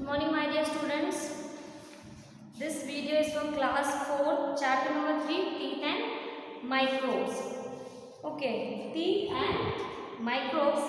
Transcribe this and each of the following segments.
Good morning, my dear students. This video is for class 4, chapter number 3, teeth and microbes. Okay, teeth and microbes,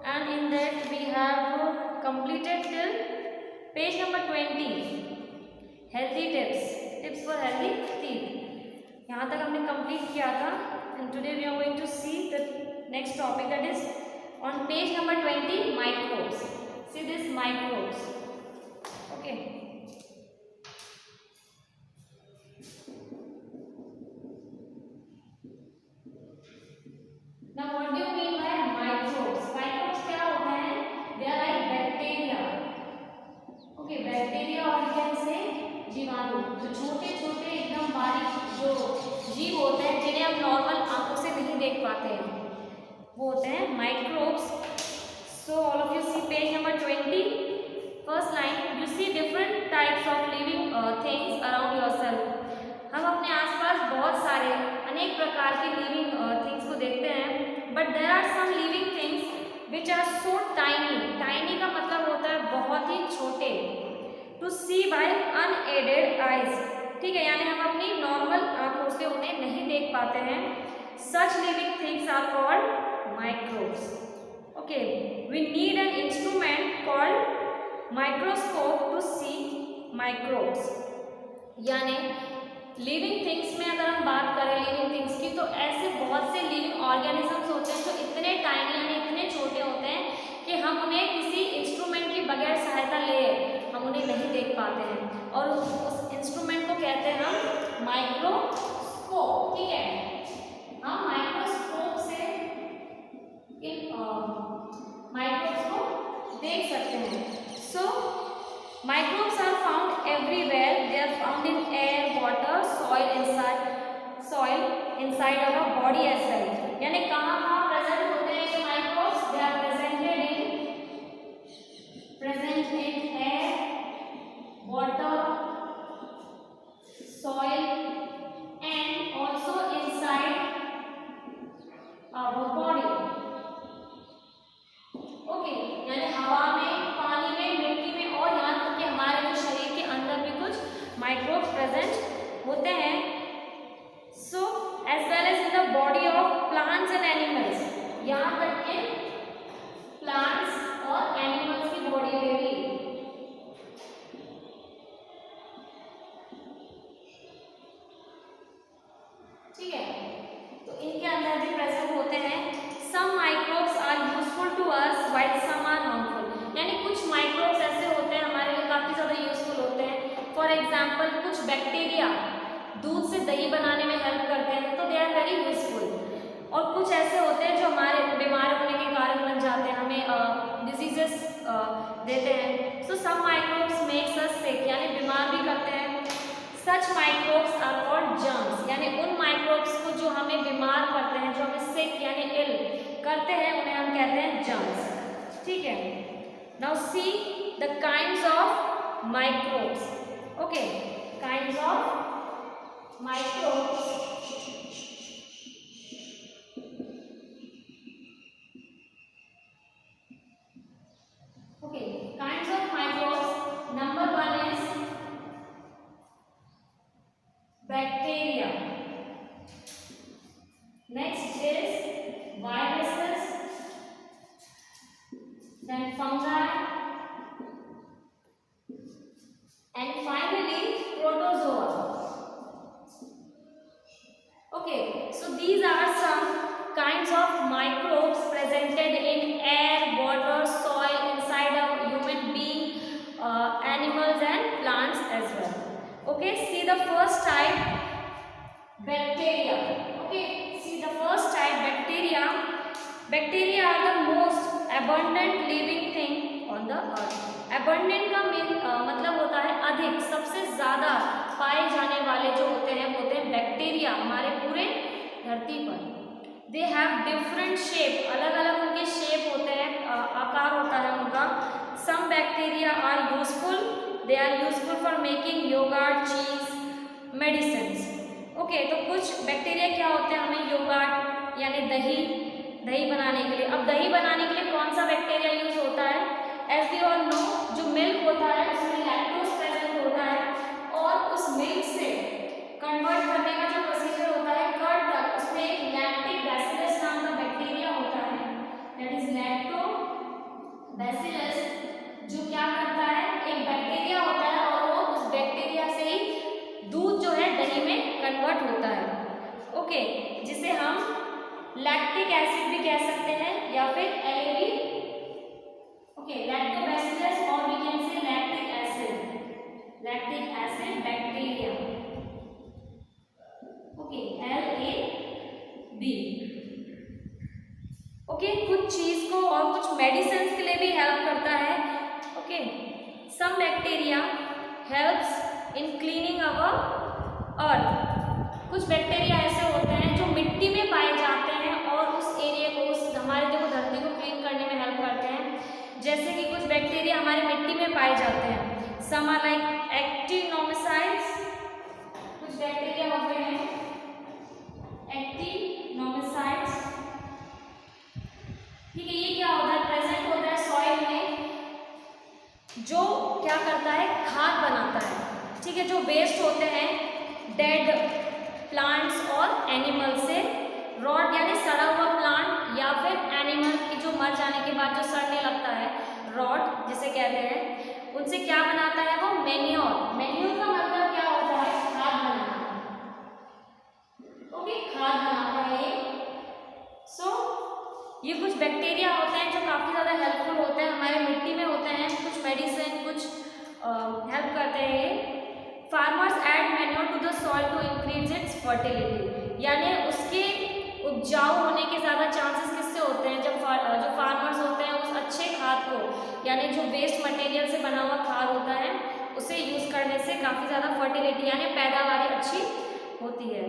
and in that we have completed till page number 20. Healthy tips for healthy teeth. यहाँ तक हमने complete किया था, and today we are going to see the next topic, that is on page number 20, microbes. See this microbes. Okay. Now what do you mean by microbes? Microbes क्या होते हैं? They are like bacteria. Okay, bacteria or you can say जीवाणु. जो छोटे छोटे एकदम बारीक जो जीव होते हैं जिन्हें हम नॉर्मल आंखों से नहीं देख पाते हैं, वो होते हैं microbes. So all of you see page number 20. First line, you see different types of living things around yourself. हम अपने आसपास बहुत सारे अनेक प्रकार के living things को देखते हैं, but there are some living things which are so tiny. Tiny का मतलब होता है बहुत ही छोटे. To see by unaided eyes. ठीक है, यानी हम अपनी नॉर्मल आंखों से उन्हें नहीं देख पाते हैं. Such living things are called microbes. Okay, we need an instrument called microscope to see microbes. यानी लिविंग थिंग्स में अगर हम बात करें लिविंग थिंग्स की, तो ऐसे बहुत से लिविंग ऑर्गेनिजम्स होते हैं जो इतने टाइनी यानी इतने छोटे होते हैं कि हम उन्हें किसी इंस्ट्रूमेंट की बगैर सहायता लिए हम उन्हें नहीं देख पाते हैं, और उस इंस्ट्रूमेंट को कहते हैं हम माइक्रोस्कोप. ठीक है, हम माइक्रोस्कोप से इन माइक्रोब्स को देख सकते हैं. So, microbes are found everywhere. They are found in air, water, soil inside our body as well. यानी कहाँ present होते हैं ये microbes? They are present in air, water, soil, and also inside our body. Okay, यानी हवा में, पानी में, मिट्टी में, और यहाँ तक कि हमारे जो शरीर के अंदर भी कुछ माइक्रोब्स प्रेजेंट होते हैं. So as well as in the body of plants and animals. यहाँ तक के प्लांट्स और एनिमल्स की बॉडी में भी. ठीक है, तो इनके अंदर भी प्रेजेंट होते हैं. Some microbes are useful to us while some are harmful. यानी कुछ माइक्रोब्स ऐसे होते हैं हमारे लिए काफ़ी ज़्यादा यूजफुल होते हैं. फॉर एग्जाम्पल, कुछ बैक्टीरिया दूध से दही बनाने में हेल्प करते हैं, तो दे आर वेरी यूजफुल. और कुछ ऐसे होते हैं जो हमारे बीमार होने के कारण बन जाते हैं, हमें डिजीजेस देते हैं. सो सम माइक्रोब्स मेक्स अस सिक, यानी बीमार भी करते हैं. सच माइक्रोब्स आर कॉल्ड जर्म्स. यानी उन माइक्रोब्स को जो हमें बीमार करते हैं, जो हमें सिक यानी इल करते हैं, उन्हें हम कहते हैं जर्म्स. ठीक है, now see the kinds of microbes. Okay, kinds of microbes. Okay, kinds of microbes. Number 1 is bacteria. Next is viruses, then fungi, and finally protozoa. Okay, so these are some kinds of microbes presented in air, water, soil, inside a human being, animals and plants as well. Okay, see the first type, bacteria. Okay, see the first type, bacteria. Bacteria are the most abundant living thing on the earth. Abundant का मतलब होता है अधिक, सबसे ज़्यादा पाए जाने वाले जो होते हैं बैक्टीरिया हमारे पूरे धरती पर. They have different shape, अलग अलग उनके शेप होते हैं, आकार होता है उनका. Some bacteria are useful. They are useful for making yogurt, cheese, medicines. Okay, तो कुछ बैक्टीरिया क्या होते हैं, हमें योगर्ट यानी दही बनाने के लिए. अब दही बनाने के लिए कौन सा बैक्टीरिया यूज होता है? एज वी ऑल नो जो मिल्क होता है उसमें लैक्टोज प्रेजेंट होता है और उस मिल्क से कन्वर्ट करने का जो प्रोसीजर होता है कर्ड तक, उसमें एक लैक्टिक बैसिलस नाम का बैक्टीरिया होता है, दैट इज लैक्टोबैसिलस, जो क्या करता है, एक बैक्टीरिया होता है और वो उस बैक्टीरिया से ही दूध जो है दही में कन्वर्ट होता है। ओके, जिसे हम लैक्टिक एसिड भी कह सकते हैं या फिर LAB। ओके, लैक्टोबैसिलस और we can say lactic acid bacteria. Okay, LAB। Okay, कुछ चीज को और कुछ मेडिसिन के लिए भी हेल्प करता है। Okay, some bacteria helps in cleaning our earth. कुछ बैक्टीरिया ऐसे होते हैं जो मिट्टी में पाए जाते हैं और उस एरिया को, उस हमारे देखो धरती को क्लीन करने में हेल्प करते हैं। जैसे कि कुछ बैक्टीरिया हमारे मिट्टी में पाए जाते हैं, सम आर लाइक एक्टिनोमिसाइड्स। कुछ बैक्टीरिया होते हैं एक्टिनोमिसाइड्स, ठीक है। ये क्या होता है, प्रेजेंट होता है सॉइल में, जो क्या करता है, खाद बनाता है, ठीक है। जो वेस्ट होते हैं डेड प्लांट्स और एनिमल से, रॉट यानी सड़ा हुआ प्लांट या फिर एनिमल की जो मर जाने के बाद जो सड़ने लगता है, रॉट जिसे कहते हैं, उनसे क्या बनाता है वो, मैन्योर। मैन्योर का मतलब क्या होता है, खाद बनाना। ओके, खाद बनाता है। सो ये कुछ बैक्टीरिया होते हैं जो काफ़ी ज़्यादा हेल्पफुल होते हैं, हमारे मिट्टी में होते हैं, कुछ मेडिसिन, कुछ हेल्प करते हैं ये। Farmers add manure to the soil to increase its fertility, यानी उसके उपजाऊ होने के ज़्यादा चांसेस किससे होते हैं, जब जो फार्मर्स होते हैं उस अच्छे खाद को, यानी जो वेस्ट मटेरियल से बना हुआ खाद होता है उसे यूज़ करने से काफ़ी ज़्यादा फर्टिलिटी यानी पैदावारी अच्छी होती है।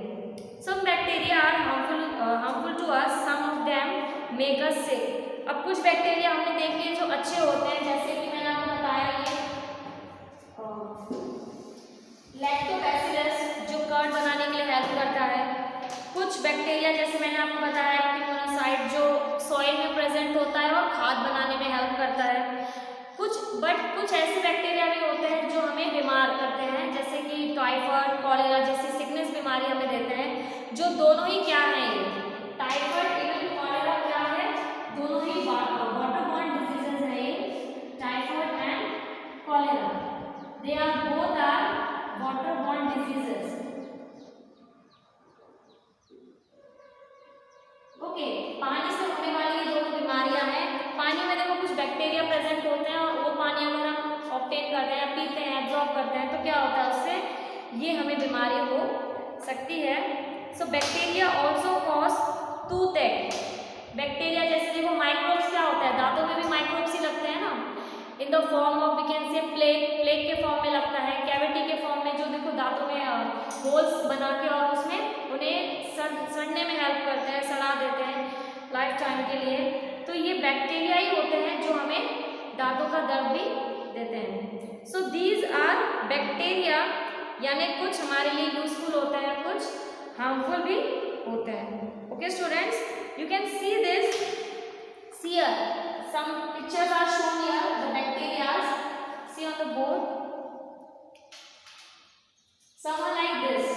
Some bacteria are harmful to us, some of them make us sick. अब कुछ बैक्टीरिया हमने देख लिए जो अच्छे होते हैं, जैसे कि मैंने आपको बताया ये लैक्टोबैसिलस जो कर्ड बनाने के लिए हेल्प करता है। कुछ बैक्टीरिया जैसे मैंने आपको बताया एक्टिनोमिसाइड जो सॉइल में प्रेजेंट होता है और खाद बनाने में हेल्प करता है। कुछ ऐसे बैक्टीरिया भी होते हैं जो हमें बीमार करते हैं, जैसे कि टाइफाइड, कॉलेरा जैसी सिकनेस बीमारी हमें देते हैं, जो दोनों ही क्या है, ये टाइफाइड इवन कॉलेरा क्या है, दोनों ही वाटरबॉर्न डिजीजेज है ये, typhoid and cholera, they are both are waterborne diseases। Okay, पानी से होने वाली ये दोनों बीमारियां हैं। पानी में देखो कुछ बैक्टीरिया प्रेजेंट होते हैं और वो पानी अगर हम ऑब्टेन करते हैं, पीते हैं, एब्जॉर्ब करते हैं, तो क्या होता है, उससे ये हमें बीमारी हो सकती है। So bacteria also cause toothache. Bacteria जैसे देखो माइक्रोब्स क्या होता है, दांतों में भी माइक्रोब्स ही लगते हैं ना, in the form of we can say plague के फॉर्म में लगता है, कैविटी के फॉर्म में, जो देखो दांतों में होल्स बना के और उसमें उन्हें सड़ने में हेल्प करते हैं, सड़ा देते हैं लाइफ टाइम के लिए। तो ये बैक्टीरिया ही होते हैं जो हमें दांतों का दर्द भी देते हैं। सो दीज आर बैक्टीरिया, यानी कुछ हमारे लिए यूजफुल होते हैं, कुछ हार्मफुल भी होते हैं। Okay students, you can see this, see here some pictures are shown here, the bacteria, see on the board, some are like this.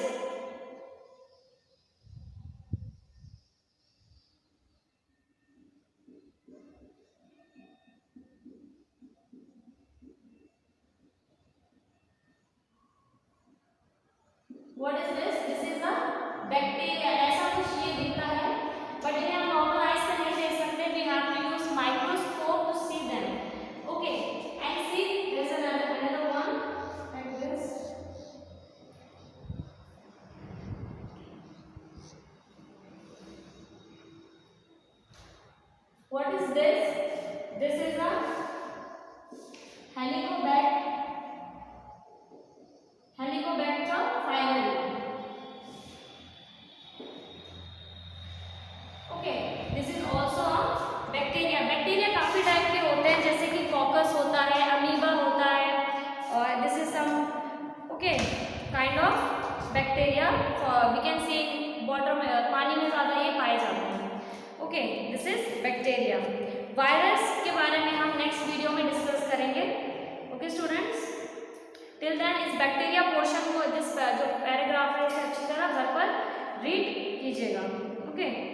What is this? This is a bacteria. ऐसा कुछ ये दिखता है, but इन्हें हम normal eyes से नहीं देख सकते, we have to use microscope to see them. Okay, and see there's another one like this. What is this? This is a Helicobacter pylori. Okay, this is also a bacteria. Bacteria काफी type के होते हैं, जैसे कि caucus होता है, amoeba होता है, और this is some okay kind of bacteria we can see water में, पानी में ज़्यादा ये पाए जाते हैं। Okay, this is bacteria. Virus के बारे में हम नेक्स्ट वीडियो में डिस्कस ओके।